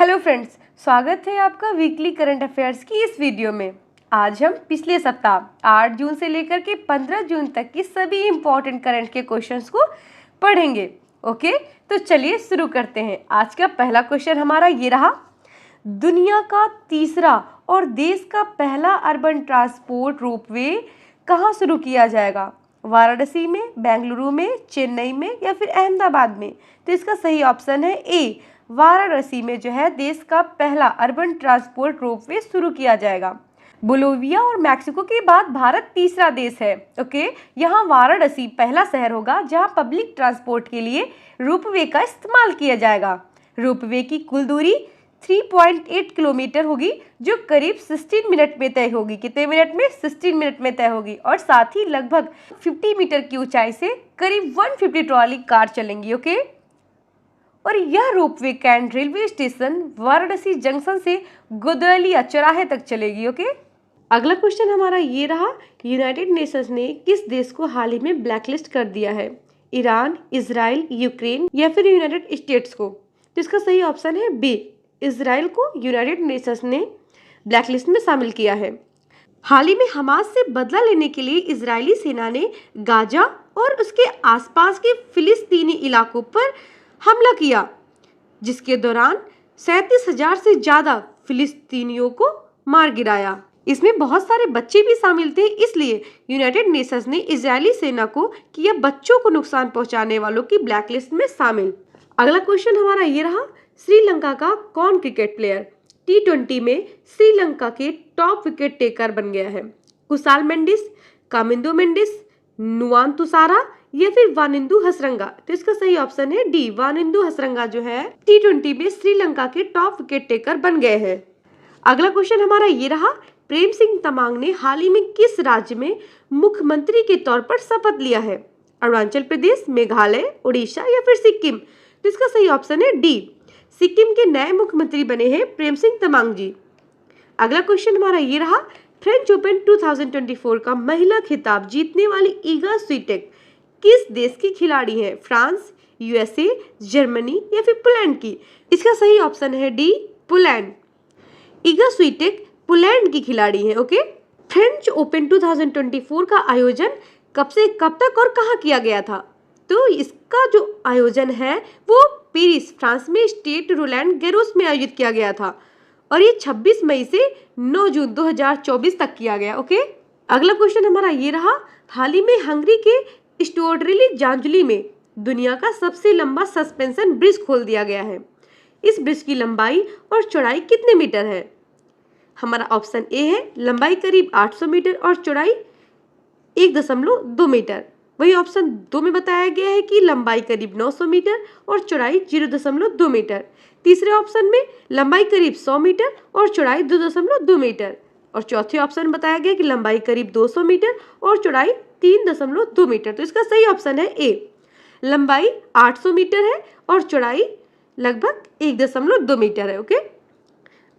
Hello friends, स्वागत है आपका वीकली करंट अफेयर्स की इस वीडियो में। आज हम पिछले सप्ताह 8 जून से लेकर के 15 जून तक की सभी इंपॉर्टेंट करंट के क्वेश्चंस को पढ़ेंगे। ओके, तो चलिए शुरू करते हैं। आज का पहला क्वेश्चन हमारा ये रहा, दुनिया का तीसरा और देश का पहला अर्बन ट्रांसपोर्ट रोपवे कहाँ शुरू किया जाएगा? वाराणसी में, बेंगलुरु में, चेन्नई में या फिर अहमदाबाद में? तो इसका सही ऑप्शन है ए, वाराणसी में जो है देश का पहला अर्बन ट्रांसपोर्ट रोपवे शुरू किया जाएगा। बोलिविया और मैक्सिको के बाद भारत तीसरा देश है। ओके, यहाँ वाराणसी पहला शहर होगा जहाँ पब्लिक ट्रांसपोर्ट के लिए रोपवे का इस्तेमाल किया जाएगा। रोपवे की कुल दूरी 3.8 किलोमीटर होगी, जो करीब 16 मिनट में तय होगी। कितने मिनट में? 16 मिनट में तय होगी। और साथ ही लगभग 50 मीटर की ऊंचाई से करीब 150 ट्रॉली कार चलेंगी। ओके, और यह ropeway Cantt railway station Varanasi junction से गोदलिया चौराहे तक चलेगी। ओके, अगला क्वेश्चन हमारा ये रहा, यूनाइटेड नेशंस ने किस देश को हाल ही में ब्लैकलिस्ट कर दिया है? ईरान, इजराइल, यूक्रेन या फिर यूनाइटेड स्टेट्स को? तो इसका सही ऑप्शन है बी, इजराइल को यूनाइटेड नेशंस ने ब्लैकलिस्ट में शामिल किया है। हाल ही में हमास से बदला लेने के लिए इजरायली सेना ने गाजा और उसके आसपास के फिलिस्तीनी इलाकों पर हमला किया, जिसके दौरान 37,000 से ज्यादा फिलिस्तीनियों को मार गिराया। इसमें बहुत सारे बच्चे भी शामिल थे, इसलिए यूनाइटेड नेशंस ने इजरायली सेना को किया बच्चों को नुकसान पहुंचाने वालों की ब्लैकलिस्ट में शामिल। अगला क्वेश्चन हमारा ये रहा, श्रीलंका का कौन क्रिकेट प्लेयर T20 में श्रीलंका के टॉप विकेट टेकर बन गया है? कुशाल मेंडिस, कामिंदो मेंडिस, नुआन तुषारा या फिर वानिंदु हसरंगा? तो इसका सही ऑप्शन है डी, वानिंदु हसरंगा जो है T20 में श्रीलंका के टॉप विकेट टेकर बन गए हैं। अगला क्वेश्चन हमारा ये रहा, प्रेम सिंह तमांग ने हाल ही में किस राज्य में मुख्यमंत्री के तौर पर शपथ लिया है? अरुणाचल प्रदेश, मेघालय, उड़ीसा या फिर सिक्किम? तो इसका सही ऑप्शन है डी, सिक्किम के नए मुख्यमंत्री बने हैं प्रेम सिंह तमांग जी। अगला क्वेश्चन हमारा ये रहा, फ्रेंच ओपन 2024 का महिला खिताब जीतने वाली ईगा स्वीटेक किस देश की खिलाड़ी है? फ्रांस, यूएसए, जर्मनी या फिर पोलैंड की? इसका सही ऑप्शन है डी, पोलैंड। ईगा स्वीटेक पोलैंड की खिलाड़ी है। ओके, फ्रेंच ओपन 2024 का आयोजन कब से कब तक और कहाँ किया गया था? तो इसका जो आयोजन है वो पेरिस, फ्रांस में स्टेड रोलैंड गैरोस में आयोजित किया गया था और ये 26 मई से 9 जून 2024 तक किया गया। ओके, अगला क्वेश्चन हमारा ये रहा, हाल ही में हंगरी के स्टोडरेली जांजुली में दुनिया का सबसे लंबा सस्पेंशन ब्रिज खोल दिया गया है। इस ब्रिज की लंबाई और चौड़ाई कितने मीटर है? हमारा ऑप्शन ए है, लंबाई करीब 800 मीटर और चौड़ाई 1.2 मीटर। वही ऑप्शन 2 में बताया गया है कि लंबाई करीब 900 मीटर और चौड़ाई 0.2 मीटर। तीसरे ऑप्शन में लंबाई करीब 100 मीटर और चौड़ाई 2.2 मीटर। और चौथे ऑप्शन में बताया गया कि लंबाई करीब 200 मीटर और चौड़ाई 3.2 मीटर। तो इसका सही ऑप्शन है ए, लंबाई 800 मीटर है और चौड़ाई लगभग 1.2 मीटर है। ओके,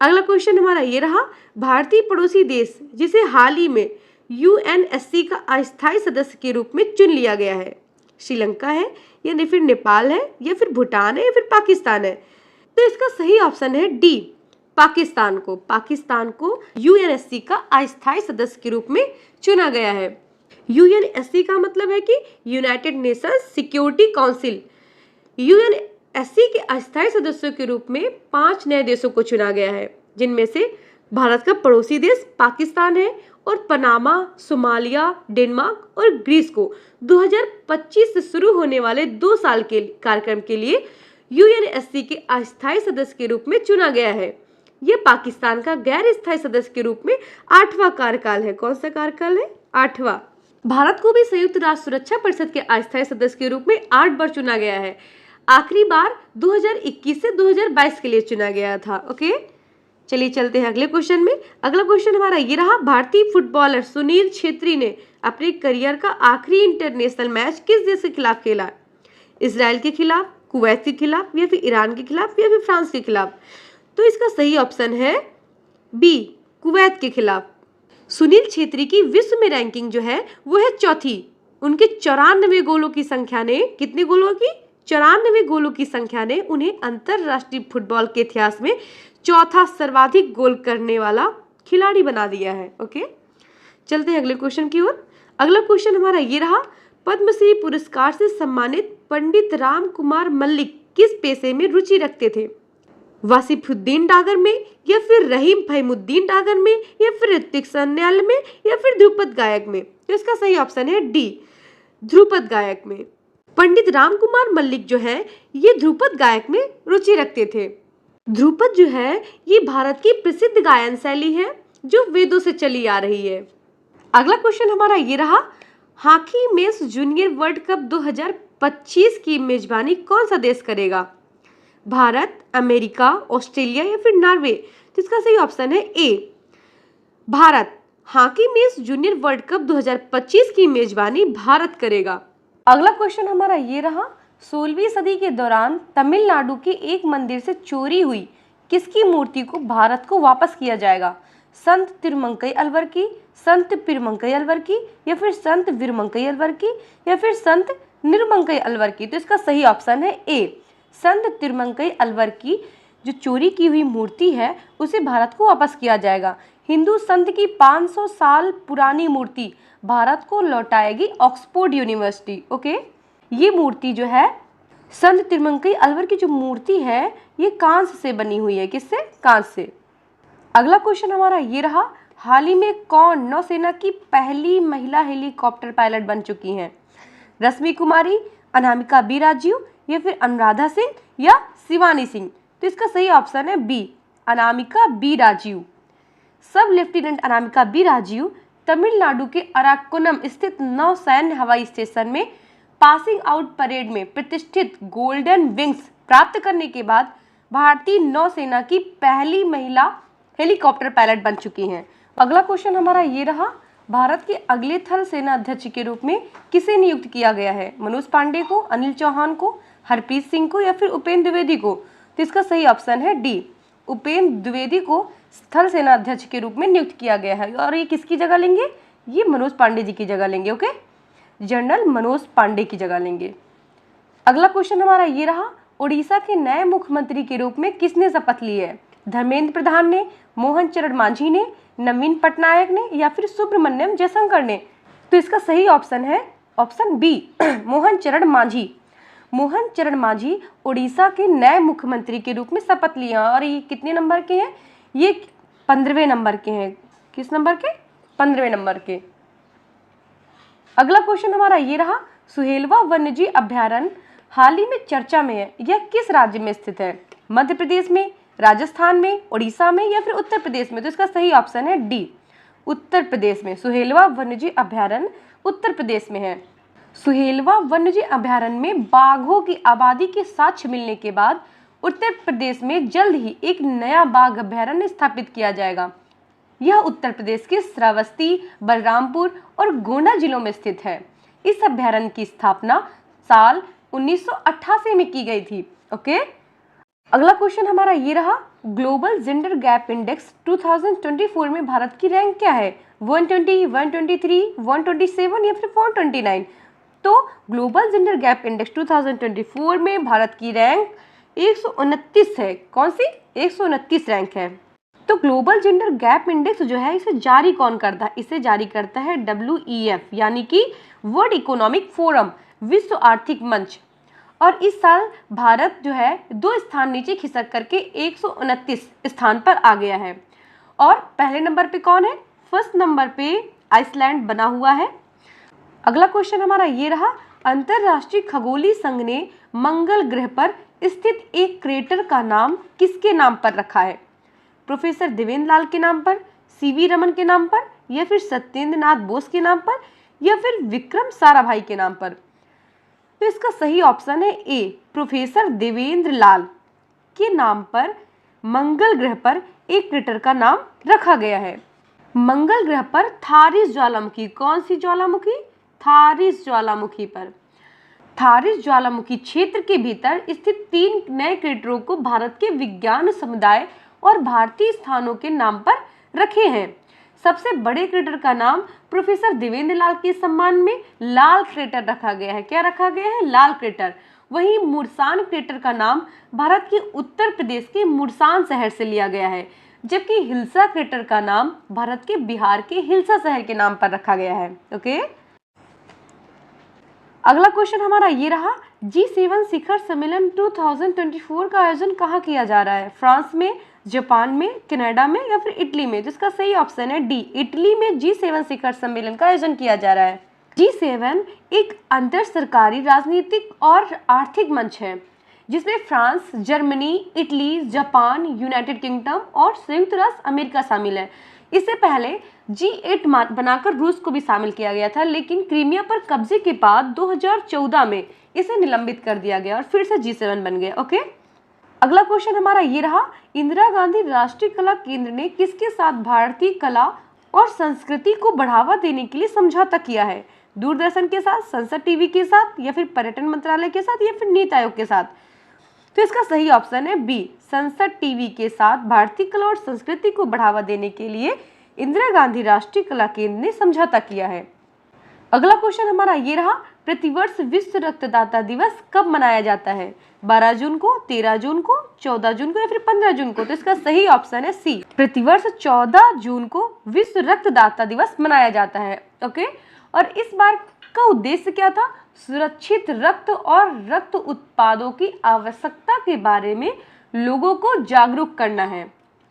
अगला क्वेश्चन हमारा ये रहा, भारतीय पड़ोसी देश जिसे हाल ही में यूएनएससी का अस्थायी सदस्य के रूप में चुन लिया गया है, श्रीलंका है या फिर नेपाल है या फिर भूटान है या फिर पाकिस्तान है? तो इसका सही ऑप्शन है डी, पाकिस्तान को यूएनएससी का अस्थायी सदस्य के रूप में चुना गया है। यूएनएससी का मतलब है कि United Nations security council. UNSC के अस्थायी सदस्यों के रूप में 5 नए देशों को चुना गया है, जिनमें से भारत का पड़ोसी देश पाकिस्तान है और पनामा, सोमालिया, डेनमार्क और ग्रीस को 2025 से शुरू होने वाले 2 साल के कार्यक्रम के लिए यूएनएससी के अस्थायी सदस्य के रूप में चुना गया है। यह पाकिस्तान का गैर स्थायी सदस्य के रूप में 8वां कार्यकाल है। कौन सा कार्यकाल है? 8वां। भारत को भी संयुक्त राष्ट्र सुरक्षा परिषद के अस्थायी सदस्य के रूप में 8 बार चुना गया है। आखिरी बार 2021 से 2022 के लिए चुना गया था। ओके, चलिए चलते हैं अगले क्वेश्चन में। अगला क्वेश्चन हमारा ये रहा, भारतीय फुटबॉलर सुनील छेत्री ने अपने करियर का आखिरी इंटरनेशनल मैच किस देश के खिलाफ खेला? इजराइल के खिलाफ, कुवैत के खिलाफ या फिर ईरान के खिलाफ या फिर फ्रांस के खिलाफ? तो इसका सही ऑप्शन है बी, कुवैत के खिलाफ। सुनील छेत्री की विश्व में रैंकिंग जो है वो है चौथी। उनके 94 गोलों की संख्या ने कितने गोलों की? 94 गोलों की संख्या ने उन्हें अंतरराष्ट्रीय फुटबॉल के इतिहास में चौथा सर्वाधिक गोल करने वाला खिलाड़ी बना दिया है। ओके, चलते हैं अगले क्वेश्चन की ओर। अगला क्वेश्चन हमारा ये रहा, पद्मश्री पुरस्कार से सम्मानित पंडित राम कुमार मल्लिक किस पेशे में रुचि रखते थे? वासिफुद्दीन डागर में, या फिर रहीम फहीमुद्दीन डागर में, या फिर ऋत्विक सन्याल में, या फिर ध्रुपद गायक में? तो इसका सही ऑप्शन है डी, ध्रुपद गायक में। पंडित राम कुमार मल्लिक जो है ये ध्रुपद गायक में रुचि रखते थे। ध्रुपद जो है ये भारत की प्रसिद्ध गायन शैली है जो वेदों से चली आ रही है। अगला क्वेश्चन हमारा ये रहा, hockey men's junior world cup 2025 की मेजबानी कौन सा देश करेगा? भारत, अमेरिका, ऑस्ट्रेलिया या फिर नॉर्वे? तो इसका सही ऑप्शन है A, Bharat. Hockey men's junior world cup 2025 की मेजबानी भारत करेगा। अगला क्वेश्चन हमारा ये रहा, 16वीं सदी के दौरान तमिलनाडु के एक मंदिर से चोरी हुई किसकी मूर्ति को भारत को वापस किया जाएगा? संत तिरुमंकई अलवर की, संत पिरमंकई अलवर की, या फिर संत वीरमंकई अलवर की, या फिर संत निर्मंकई अलवर की? तो इसका सही ऑप्शन है ए, संत तिरुमंकई अलवर की जो चोरी की हुई मूर्ति है उसे भारत को वापस किया जाएगा। हिंदू संत की 500 साल पुरानी मूर्ति भारत को लौटाएगी ऑक्सफोर्ड यूनिवर्सिटी। ओके, ये मूर्ति जो है संत तिरुमंकई अलवर की जो मूर्ति है ये कांस्य से बनी हुई है। किससे? कांस्य से। अगला क्वेश्चन हमारा ये रहा, हाल ही में कौन नौसेना की पहली महिला हेलीकॉप्टर पायलट बन चुकी हैं? रश्मि कुमारी, अनामिका बी राजीव, या फिर अनुराधा सिंह या शिवानी सिंह? तो इसका सही ऑप्शन है बी, अनामिका बी राजीव। सब लेफ्टिनेंट अनामिका बी राजीव तमिलनाडु के अराक्कोनम स्थित नौसैन्य हवाई स्टेशन में पासिंग आउट परेड में प्रतिष्ठित गोल्डन विंग्स प्राप्त करने के बाद भारतीय नौसेना की पहली महिला हेलीकॉप्टर पायलट बन चुकी हैं। अगला क्वेश्चन हमारा ये रहा, भारत के अगले थल सेना अध्यक्ष के रूप में किसे नियुक्त किया गया है? मनोज पांडे को, अनिल चौहान को, हरप्रीत सिंह को, या फिर उपेंद्र द्विवेदी को? तो इसका सही ऑप्शन है डी, उपेंद्र द्विवेदी को थल सेना अध्यक्ष के रूप में नियुक्त किया गया है। और ये किसकी जगह लेंगे? ये मनोज पांडे जी की जगह लेंगे। ओके, जनरल मनोज पांडे की जगह लेंगे। अगला क्वेश्चन हमारा ये रहा, उड़ीसा के नए मुख्यमंत्री के रूप में किसने शपथ ली है? धर्मेंद्र प्रधान ने, मोहन चरण मांझी ने, नवीन पटनायक ने, या फिर सुब्रमण्यम जयशंकर ने? तो इसका सही ऑप्शन है ऑप्शन बी, मोहन चरण मांझी। मोहन चरण मांझी उड़ीसा के नए मुख्यमंत्री के रूप में शपथ लिए और ये कितने नंबर के हैं? ये 15वें नंबर के हैं। किस नंबर के? 15वें नंबर के। अगला क्वेश्चन हमारा ये रहा, सुहेलवा वन्यजीव अभ्यारण्य हाल ही में चर्चा में है, यह किस राज्य में स्थित है? मध्य प्रदेश में, राजस्थान में, उड़ीसा में, या फिर उत्तर प्रदेश में? तो इसका सही ऑप्शन है डी, उत्तर प्रदेश में। सुहेलवा वन्यजीव अभ्यारण्य उत्तर प्रदेश में है। सुहेलवा वन्यजीव अभ्यारण्य में बाघों की आबादी के साक्ष्य मिलने के बाद उत्तर प्रदेश में जल्द ही एक नया बाघ अभ्यारण्य स्थापित किया जाएगा। यह उत्तर प्रदेश के श्रावस्ती, बलरामपुर और गोंडा जिलों में स्थित है। इस अभ्यारण्य की स्थापना साल 1988 में की गई थी। ओके, अगला क्वेश्चन हमारा ये रहा, ग्लोबल जेंडर गैप इंडेक्स 2024 में भारत की रैंक क्या है? 120, 123, 127 या फिर 429? तो ग्लोबल जेंडर गैप इंडेक्स 2024 में भारत की रैंक 129 है। कौन सी? 129 रैंक है। तो ग्लोबल जेंडर गैप इंडेक्स जो है इसे जारी कौन करता है? इसे जारी करता है WEF यानी कि वर्ल्ड इकोनॉमिक फोरम, विश्व आर्थिक मंच। और इस साल भारत जो है 2 स्थान नीचे खिसक करके 129 स्थान पर आ गया है। और पहले नंबर पे कौन है? फर्स्ट नंबर पे आइसलैंड बना हुआ है। अगला क्वेश्चन हमारा ये रहा, अंतरराष्ट्रीय खगोलीय संघ ने मंगल ग्रह पर स्थित एक क्रेटर का नाम किसके नाम पर रखा है? प्रोफेसर देवेंद्र लाल के नाम पर, CV रमन के नाम पर, या फिर सत्येंद्र नाथ बोस के नाम पर, या फिर विक्रम साराभाई के नाम पर? तो इसका सही ऑप्शन है ए, प्रोफेसर देवेंद्र लाल के नाम पर मंगल ग्रह पर एक क्रेटर का नाम रखा गया है। मंगल ग्रह पर थारिस ज्वालामुखी, कौन सी ज्वालामुखी? थारिस ज्वालामुखी पर, थारिस ज्वालामुखी क्षेत्र के भीतर स्थित 3 नए क्रेटरों को भारत के विज्ञान समुदाय और भारतीय स्थानों के नाम पर रखे हैं। सबसे बड़े क्रेटर का नाम प्रोफेसर देवेंद्र लाल के सम्मान में लाल क्रेटर रखा गया है। क्या रखा गया है? लाल क्रेटर। वहीं मुरसान क्रेटर का नाम भारत के उत्तर प्रदेश के मुरसान शहर से लिया गया है, जबकि हिल्सा क्रेटर का नाम भारत के बिहार के हिल्सा शहर के नाम पर रखा गया है। ओके, अगला क्वेश्चन हमारा ये रहा, G7 शिखर सम्मेलन 2024 का आयोजन कहाँ किया जा रहा है? फ्रांस में, जापान में, कनाडा में या फिर इटली में? तो इसका सही ऑप्शन है डी, इटली में G7 शिखर सम्मेलन का आयोजन किया जा रहा है। G7 एक अंतर सरकारी राजनीतिक और आर्थिक मंच है जिसमें France, Germany, Italy, Japan, United kingdom और संयुक्त राष्ट्र अमेरिका शामिल है। इससे पहले G8 बनाकर रूस को भी शामिल किया गया था, लेकिन क्रीमिया पर कब्जे के बाद 2014 में इसे निलंबित कर दिया गया और फिर से G7 बन गया। ओके, अगला क्वेश्चन हमारा ये रहा, इंदिरा गांधी राष्ट्रीय कला केंद्र ने किसके साथ भारतीय कला और संस्कृति को बढ़ावा देने के लिए समझौता किया है? दूरदर्शन के साथ, संसद टीवी के साथ या फिर पर्यटन मंत्रालय के साथ या फिर नीति आयोग के साथ? तो इसका सही ऑप्शन है बी, संसद टीवी के साथ भारतीय कला और संस्कृति को बढ़ावा देने के लिए इंदिरा गांधी राष्ट्रीय कला केंद्र ने समझौता किया है। अगला क्वेश्चन हमारा ये रहा, प्रतिवर्ष विश्व रक्तदाता दिवस कब मनाया जाता है? 12 जून को, 13 जून को, 14 जून को या फिर 15 जून को? तो इसका सही ऑप्शन है सी, प्रतिवर्ष 14 जून को विश्व रक्तदाता दिवस मनाया जाता है। ओके, और इस बार का उद्देश्य क्या था? सुरक्षित रक्त और रक्त उत्पादों की आवश्यकता के बारे में लोगों को जागरूक करना है।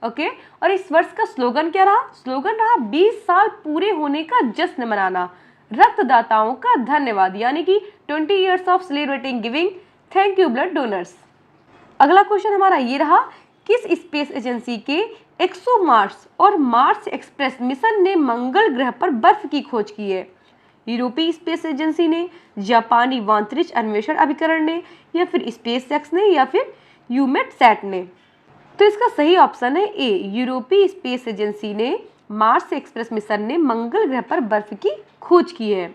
ओके, और इस वर्ष का स्लोगन क्या रहा? स्लोगन रहा 20 साल पूरे होने का जश्न मनाना, रक्तदाताओं का धन्यवाद, यानी कि 20 years of celebrating giving, thank you blood donors. अगला क्वेश्चन हमारा ये रहा, किस स्पेस एजेंसी के एक्सोमार्स और मार्स एक्सप्रेस मिशन ने मंगल ग्रह पर बर्फ की खोज की है? यूरोपीय स्पेस एजेंसी ने, जापानी अंतरिक्ष अन्वेषण अभिकरण ने या फिर स्पेसएक्स ने या फिर यूमेटसैट ने? तो इसका सही ऑप्शन है ए, यूरोपीय स्पेस एजेंसी ने मार्स एक्सप्रेस मिशन ने मंगल ग्रह पर बर्फ की खोज की है।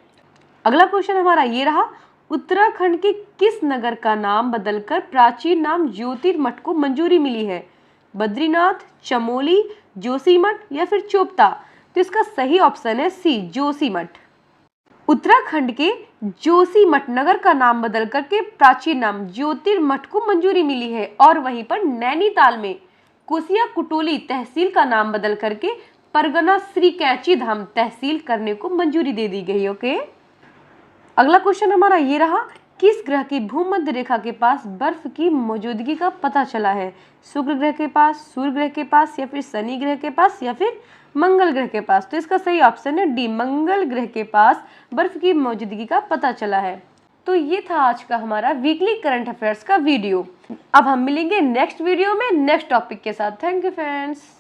अगला क्वेश्चन हमारा ये रहा, उत्तराखंड के किस नगर का नाम बदलकर प्राचीन नाम ज्योतिर्मठ को मंजूरी मिली है? बद्रीनाथ, चमोली, जोशीमठ या फिर चोपता? तो इसका सही ऑप्शन है सी, जोशीमठ। उत्तराखंड के जोशीमठ नगर का नाम बदल करके प्राचीन नाम ज्योतिर्मठ को मंजूरी मिली है, और वहीं पर नैनीताल में कुसिया कुटोली तहसील का नाम बदल करके परगना श्री कैची धाम तहसील करने को मंजूरी दे दी गई। ओके, अगला क्वेश्चन हमारा ये रहा, किस ग्रह की भूमध्य रेखा के पास बर्फ की मौजूदगी का पता चला है? शुक्र ग्रह के पास, सूर्य ग्रह के पास या फिर शनि ग्रह के पास या फिर मंगल ग्रह के पास? तो इसका सही ऑप्शन है डी, मंगल ग्रह के पास बर्फ की मौजूदगी का पता चला है। तो ये था आज का हमारा वीकली करंट अफेयर्स का वीडियो। अब हम मिलेंगे नेक्स्ट वीडियो में नेक्स्ट टॉपिक के साथ। Thank you friends.